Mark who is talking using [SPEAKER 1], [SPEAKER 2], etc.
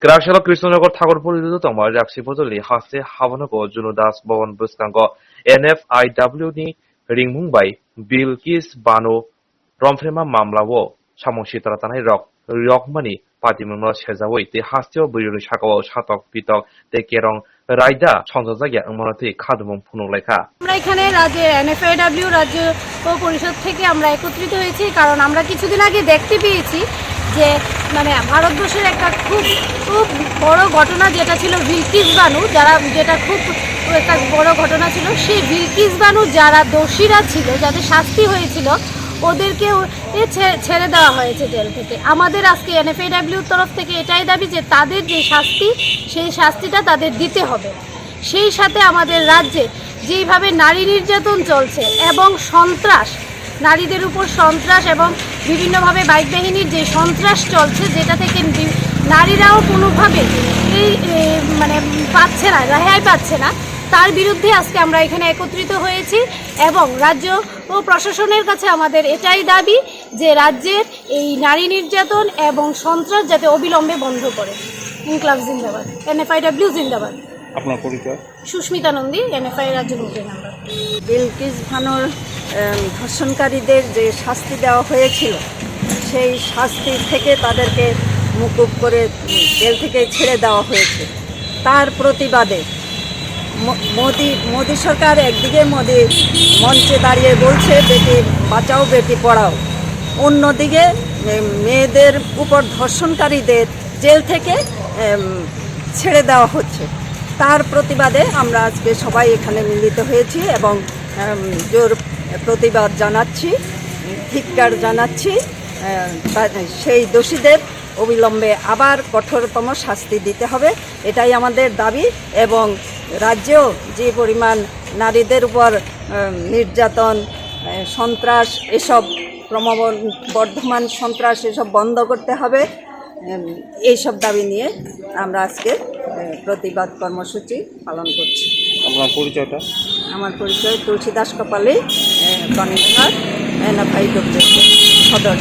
[SPEAKER 1] Krashala Krishnanagar Thakurpur Toma Jaksi Botoli Hase Havanago Junudas Bowen Buskango NFIW ni Ring Mumbai Bilkis Bano Romfrema Mamlawo Chamoshitra Tanai Rockmani Patimuno Shezaway the Hastio Buru Shakawa Shatok Pitok the Kerong Raida Chonzaga Monati Kadumum Punuleka.
[SPEAKER 2] আমরা এখানে রাজ্যের NFIW রাজ্য পরিষদ থেকে আমরা একত্রিত হয়েছি কারণ আমরা কিছুদিন আগে দেখতে পেয়েছি যে মানে ভারতবর্ষের একটা খুব বড় ঘটনা যেটা ছিল বিলকিস বানু যেটা খুব একটা বড় ঘটনা ছিল সেই বিলকিস বানু যারা দোষীরা ছিল যাদের শাস্তি হয়েছিল ওদেরকে ছেড়ে দেওয়া হয়েছে জেল থেকে। আমাদের আজকে NFIW তরফ থেকে এটাই দাবি যে তাদের যে শাস্তি সেই শাস্তিটা তাদের দিতে হবে। সেই সাথে আমাদের রাজ্যে যেইভাবে নারী নির্যাতন চলছে এবং সন্ত্রাস নারীদের উপর সন্ত্রাস এবং বিভিন্নভাবে বাইক বাহিনীর যে সন্ত্রাস চলছে যেটা থেকে নারীরাও কোনোভাবে এই মানে পাচ্ছে না রেহাই পাচ্ছে না তার বিরুদ্ধে আজকে আমরা এখানে একত্রিত হয়েছি এবং রাজ্য ও প্রশাসনের কাছে আমাদের এটাই দাবি যে রাজ্যের এই নারী নির্যাতন এবং সন্ত্রাস যাতে অবিলম্বে বন্ধ করে। ইনকলাব জিন্দাবাদ, NFIW জিন্দাবাদ।
[SPEAKER 3] আপনার পরিচয়?
[SPEAKER 2] সুস্মিতা নন্দী, NFI রাজ্য কমিটির মেম্বার।
[SPEAKER 4] বিলকিস বানুর ধর্ষণকারীদের যে শাস্তি দেওয়া হয়েছিল সেই শাস্তি থেকে তাদেরকে মুকুব করে জেল থেকে ছেড়ে দেওয়া হয়েছে। তার প্রতিবাদে মোদি সরকার একদিকে মোদি মঞ্চে দাঁড়িয়ে বলছে বেটি বাঁচাও বেটি পড়াও, অন্যদিকে মেয়েদের উপর ধর্ষণকারীদের জেল থেকে ছেড়ে দেওয়া হচ্ছে। তার প্রতিবাদে আমরা আজকে সবাই এখানে মিলিত হয়েছি এবং জোর প্রতিবাদ জানাচ্ছি, ধিক্কার জানাচ্ছি। সেই দোষীদের অবিলম্বে আবার কঠোরতম শাস্তি দিতে হবে, এটাই আমাদের দাবি। এবং রাজ্যেও যে পরিমাণ নারীদের উপর নির্যাতন সন্ত্রাস এসব ক্রমবর্ধমান সন্ত্রাস এসব বন্ধ করতে হবে, এইসব দাবি নিয়ে আমরা আজকে প্রতিবাদ কর্মসূচি পালন করছি।
[SPEAKER 3] আপনার পরিচয়টা?
[SPEAKER 4] আমার পরিচয় তুলসী দাস কপালী, কনভেনর NFIW সদর।